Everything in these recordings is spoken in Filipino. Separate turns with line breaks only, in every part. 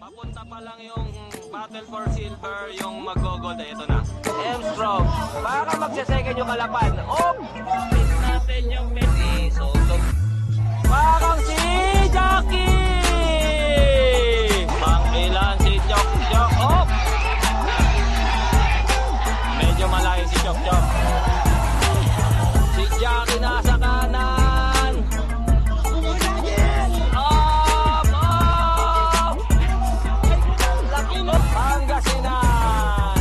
Papunta pa lang yung Battle for Silver, yung mag-gold, ito na. M-Strong, para magsasecond yung kalapan. Oh! Pit natin yung pit. Soto. Parang si Jackie! Pang-ilan si Jok Jok. Oh! Medyo malayo si Jok Jok. Si Jackie nasa kanan. Pangasinan.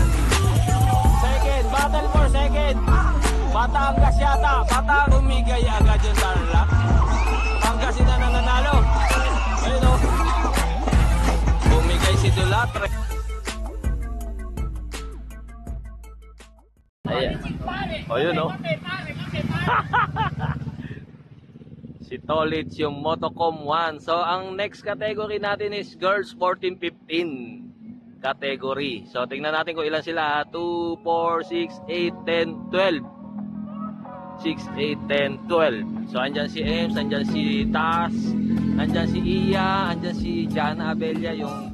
Second, battle for second. Batangas yata. Batang umigay agad yung tarlac. Pangasinan na nanalo. Ayun o. Umigay si Dulatre. Ayan. O yun o. Si Tolitz yung Motocom 1. So ang next category natin is girls 14-15 category. So tingnan natin kung ilan sila. 2, 4, 6, 8, 10, 12. 6, 8, 10, 12. So andyan si Ems, andyan si Tas, andyan si Iya, andyan si Jana Abella, yung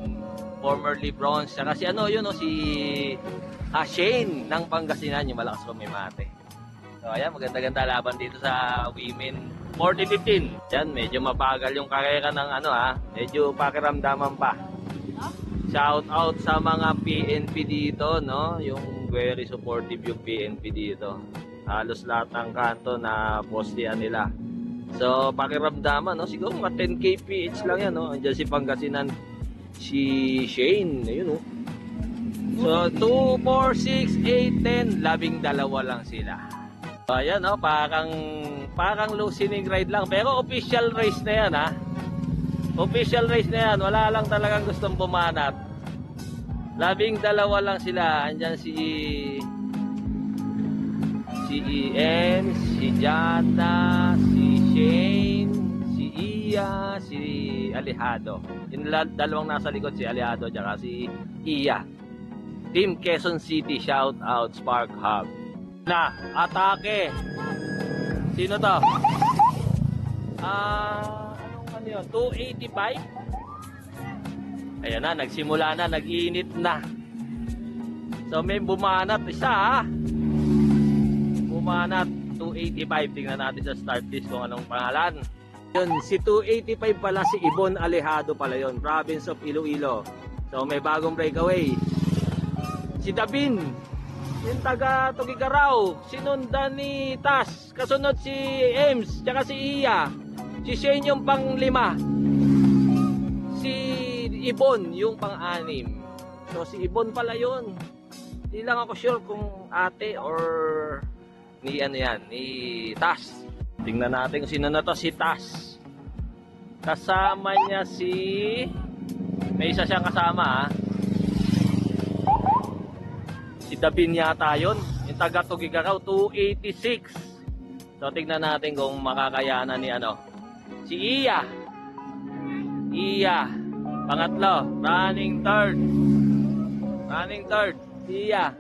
formerly bronze. Saka si ano yun, no? Si Shane ng Pangasinan, yung malakas kumimate. So ayan, maganda-ganda laban dito sa women 40-15. Yan, medyo mabagal yung karera ng ano medyo pakiramdaman pa. Shout out sa mga PNP dito, no? Yung very supportive yung PNP dito. Halos lahat ng kanto na postian nila. So pakiramdaman, no? Siguro mga 10k PH lang yan, no? Andiyan si Pangasinan, si Shane, ayun, no? So 2, 4, 6, 8, 10, 12 lang sila. So ayan, no? Parang losing ride lang, pero official race na yan, ha? Official race na yan, wala lang talagang gustong bumanat. 12 lang sila. Andyan si EM, si Jana, si Shane, si Iya, si Alejado. Yung dalawang nasa likod, si Alejado at si Iya. Team Quezon City, shout out Spark Hub. Na, atake. Sino to? Ano yun? 285? Ayan na, nagsimula na, nag-iinit na. So may bumanat isa, bumanat 285. Tingnan natin sa start list kung anong pangalan. Yun, si 285 pala, si Ibon Alejado pala yun, province of Iloilo. So may bagong breakaway. Si Dabin, yung taga Tugigaraw, sinundan ni Tas, kasunod si Ems, tsaka si Iya. Si Shane yung pang-5. Si Ibon yung pang-6. So si Ibon pala yun. Hindi lang ako sure kung ate or ni ano yan, ni Tas. Tingnan natin kung sino na to, si Tas. Kasama niya si... May isa siyang kasama, si Dabin yata yun. Yung taga Tugigaraw, 286. So tingnan natin kung makakayanan ni ano. Si Iya. Iya. Pangatlo. Running third. Running third. Si Iya.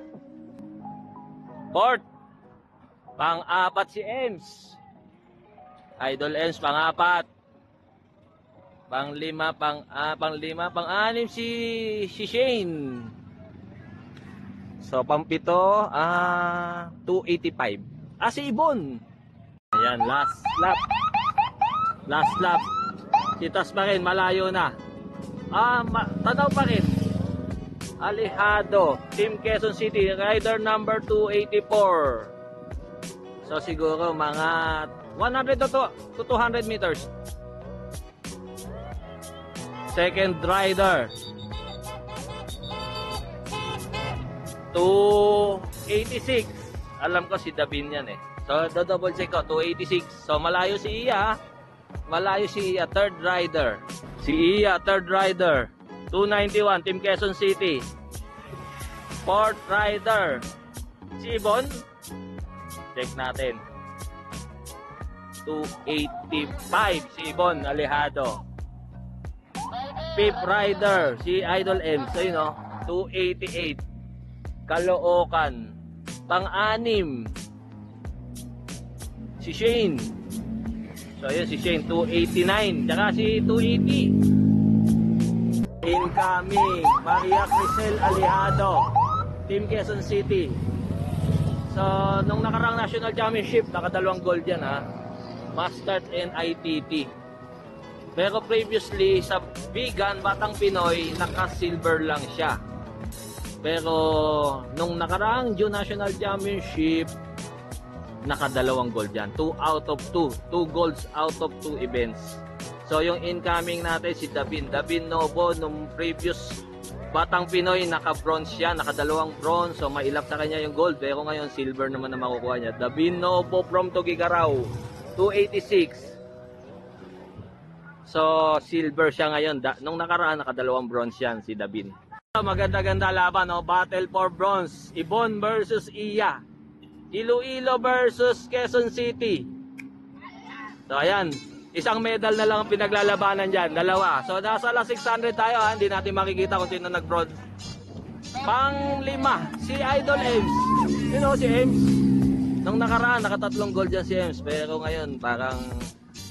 Fourth. Pang-apat si Ems. Idol Ems, pang-apat. Pang-5, pang-6 si Shane. So pang-7, 285. Si Ibon. Ayan, last lap. Last lap. Si Tas pa rin, malayo na. Tanaw pa rin. Alejado, Team Quezon City, rider number 284. So siguro mga 100 to 200 meters. Second rider, 286. Alam ko si Dabin yan So double check ko, 286. So malayo si Iya. Malayo si Iya, third rider. Si Iya, third rider. 291, Team Quezon City. Fourth rider. Si Ibon. Check natin. 285, si Ibon Alejado. Fifth rider, si Idol M. So yun 288. Caloocan. Pang-6, si Shane. So yun si Shane, 289. Tsaka si 280. Incoming, Maria Crisel Alejado, Team Quezon City. So, nung nakarang National Championship, nakadalawang gold yan ha. Masters and ITT. Pero previously, sa Bigan, Batang Pinoy, naka-silver lang siya. Pero, nung nakarang June National Championship, nakadalawang gold yan. 2 out of 2. 2 golds out of 2 events. So yung incoming natin si Davin Novo, nung previous Batang Pinoy naka-bronze siya, nakadalawang bronze, so mailap sa kanya yung gold, pero ngayon silver naman na makukuha niya. Davin Novo from Tugigaraw, 286. So silver siya ngayon. Nung nakaraan nakadalawang bronze yan si Davin. Maganda-ganda laban, no? Battle for bronze, Ibon versus Iya, Iloilo versus Quezon City. So ayan, isang medal na lang ang pinaglalabanan dyan. Dalawa. So, nasa last 600 tayo ha. Hindi natin makikita kung sino nag-bronze. Pang-5, si Idol Ems. You know, si Ems. Nung nakaraan, nakatatlong gold dyan si Ems. Pero ngayon, parang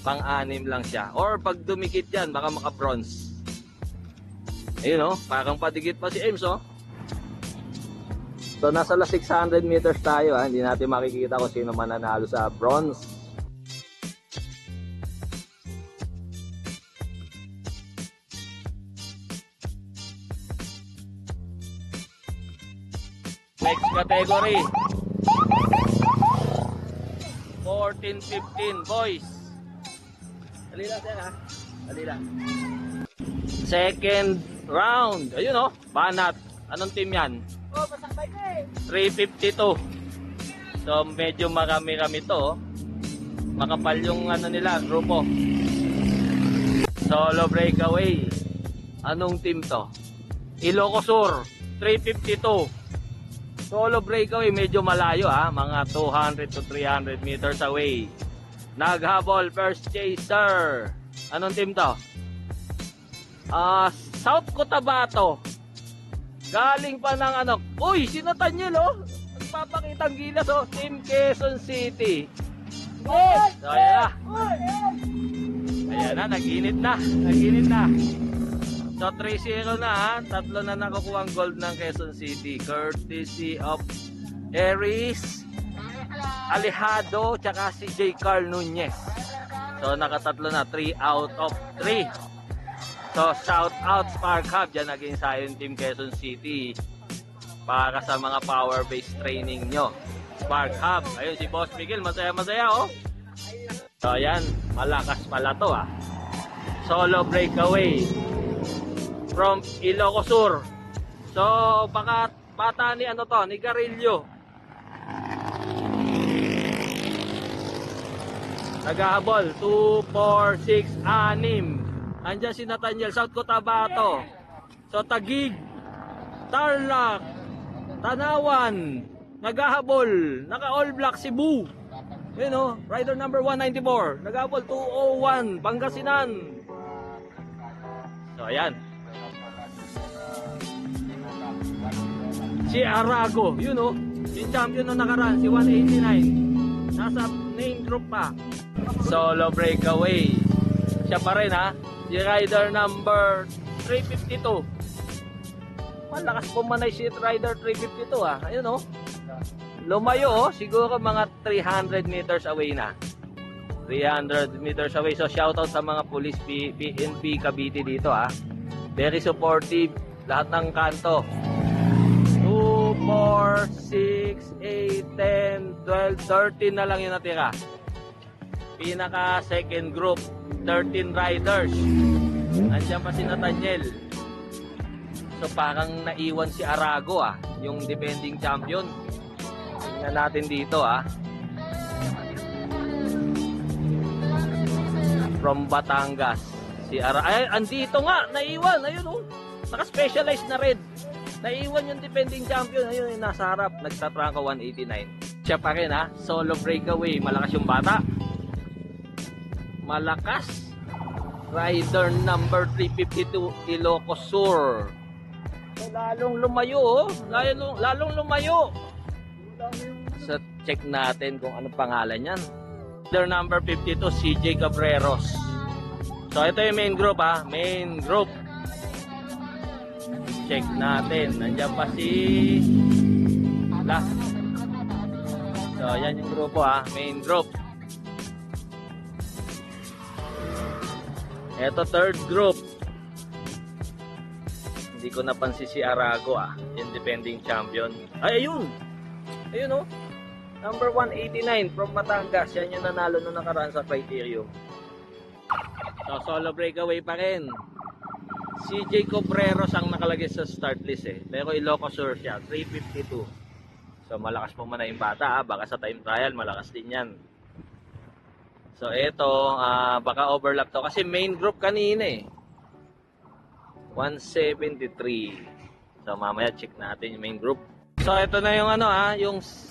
pang-6 lang siya. Or pag dumikit yan, baka maka-bronze. Ayun o, parang padigit pa si Ems o. So, nasa last 600 meters tayo ha. Hindi natin makikita kung sino mananalo sa bronze. Next category, 14-15 boys. Dali lang sir ha. Dali lang. Second round. Ayun o, Banat. Anong team yan?
Oh, masakbay na eh.
352. So medyo marami-rami to. Makapal yung ano nila, grupo. Solo breakaway. Anong team to? Ilocos Sur, 352. Solo breakaway, medyo malayo ha, mga 200 to 300 meters away. Naghabol, first chaser. Anong team to? South Cotabato. Galing pa ng ano. Uy, si Nathaniel oh. Nagpapakitang gilas oh. Team Quezon City. So ayan na. Ayan na, nag-init na. Nag-init na. So 3-0 na ha. Tatlo na nakukuha ang gold ng Quezon City. Courtesy of Aries Alejado tsaka si J. Carl Nunez. So nakatatlo na. 3 out of 3. So shout out Spark Hub. Diyan naging sayon Team Quezon City. Para sa mga power based training nyo. Spark Hub. Ayun si Boss Miguel. Masaya oh. So ayan. Malakas pala to ah. Solo breakaway from Ilocos Sur. So baka bata ni ano to, ni Garillo. Naghahabol 2, 4, 6, 6. Andiyan si Nathaniel, South Cotabato. So Taguig, Tarlac, Tanawan, naghahabol, naka all black Cebu. You know, rider number 194, naghahabol 201, Pangasinan. So ayan. Si Arago, you know, yung champion nung nakaraan, si 189. Nasa main group pa. Solo breakaway. Siya pa rin ha. Si rider number 352. Malakas pumanay si rider 352 ha. Ayun oh. Lumayo oh. Siguro mga 300 meters away na. 300 meters away. So shoutout sa mga police PNP Cavite dito ha. Very supportive. Lahat ng kanto. 2, 4, 6, 8, 10, 12, 13 na lang yung natira. Pinaka second group, 13 riders. Nandiyan pa si Nathaniel. So parang naiwan si Arago yung defending champion. Tingnan natin dito From Batangas. Si Ay, andito nga, naiwan. Ayun oh. Naka-specialized na red. Naiwan yung defending champion. Ayun, nasa harap. Nagtatrangka 189. Siya pa rin Solo breakaway. Malakas yung bata. Malakas. Rider number 352, Ilocos Sur. So, lalong lumayo Lalong lumayo. So, check natin kung ano pangalan yan. Rider number 52, CJ Cabreros. So, ito yung main group Main group. check natin. Nandiyan pa si last. So, yan yung grupo ha. Main group. Ito third group. Hindi ko napansin si Arago yung defending champion. Ay, ayun! Ayun oh. Number 189 from Batangas. Yan yung nanalo na nakaraan sa Criterium. So, solo breakaway pa rin. Si Jacob Breros ang nakalagay sa start list Pero Ilocosur siya, 352. So, malakas po man na yung bata Baka sa time trial, malakas din yan. So, ito, baka overlap to. Kasi main group kanina 173. So, mamaya check natin yung main group. So, ito na yung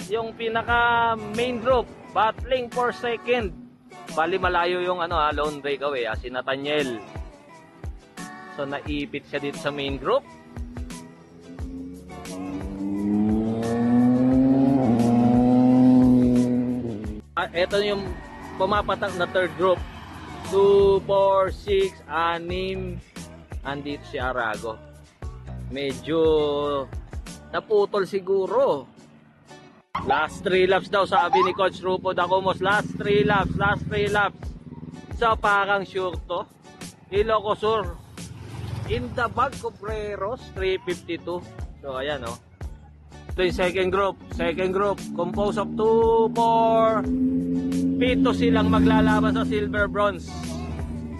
yung pinaka main group. Battling for second. Bali malayo yung lone breakaway si Nathaniel. So, naipit siya dito sa main group. Ito yung pumapatak na third group. 2, 4, 6, 6. Andito si Arago. Medyo naputol siguro. Last 3 laps daw sabi ni Coach Rupo Dacomos. Last 3 laps. So parang sure to. Ilocosur. In the bag Cobreros 352. So ayan Ito yung second group. Composed of 2, 4. 7 silang maglalaban sa silver bronze.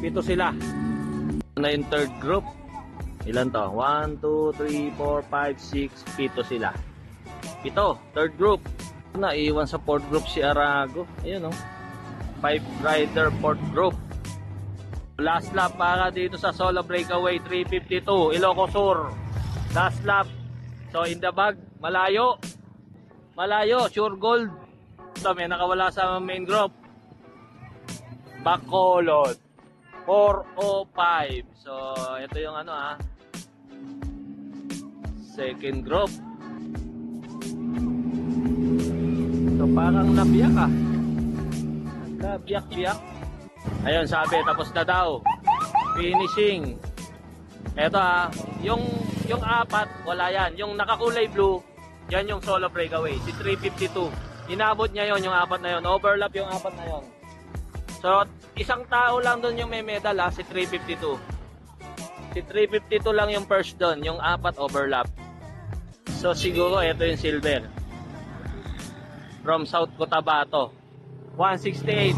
7 sila. Ito na yung third group. Ilan to? 1, 2, 3, 4, 5, 6, 7 sila. 7, third group. Naiwan sa fourth group si Arago. Ayun 5 rider fourth group. Last lap para dito sa solo breakaway 352 Ilocosur. Last lap. So in the bag, malayo, sure gold. So may nakawala sa main group. Bacolod 405. So ito yung second group. So parang nabiyak Nagkabiyak. Ayun sabi tapos na daw. Finishing. Ito yung apat wala yan. Yung nakakulay blue, yan yung solo breakaway. Si 352. Inabot niya yon yung apat na yon. Overlap yung apat na yon. So isang tao lang doon yung may medal si 352. Si 352 lang yung first doon, yung apat overlap. So siguro ito yung silver. From South Cotabato. 168.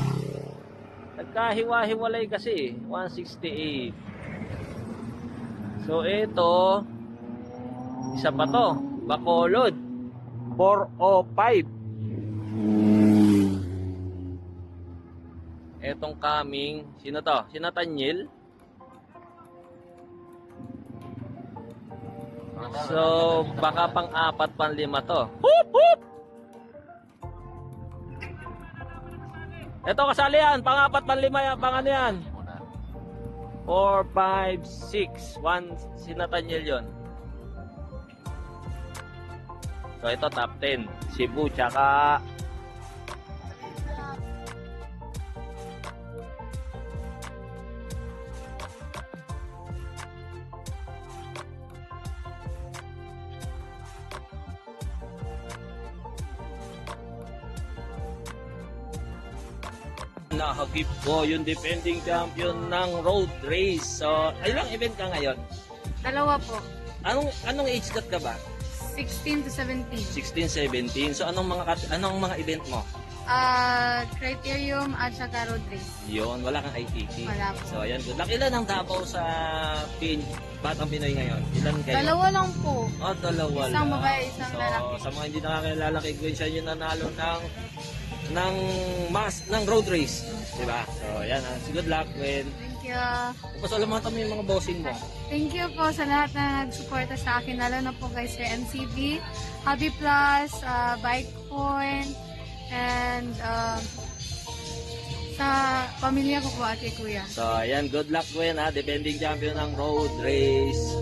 Nagkahiwa-hiwalay kasi 168. So ito isa pa to, Bacolod 405. Etong coming, sino to? Si Nathaniel. So baka pang-4, pang-5 to. Hoop hoop. Ito kasali yan, pang-4, pang-5 yan, pang-ano yan? 4, 5, 6. 1 si Nathaniel yon. So ito top 10. Cebu tsaka nakagip ko yung defending champion ng road race. So, ilang event ka ngayon?
2 po.
Anong age cut ka ba?
16 to 17.
16, 17. So, anong mga event mo?
Criterium at saka road race.
Yun, wala kang ITT.
Wala po.
So, ayan. Good luck. Ilan ang Davao sa Batang Pinoy ngayon? Ilan kayo?
2 lang po.
Oh, 2 lang.
Isang babae, isang lalaki.
Sa mga hindi nakakilala kay Gwen, siya yung nanalo ng road race. Diba? So, ayan. Good luck, Gwen.
Thank you.
Pasalamatan mo yung mga bossing mo.
Thank you po sa lahat na nagsuporta sa akin, lalo na po kay Sir MCB, Hobby Plus, Bike Point, and sa pamilya ko po at kay Kuya.
So, ayan. Good luck, Gwen, defending champion ng road race.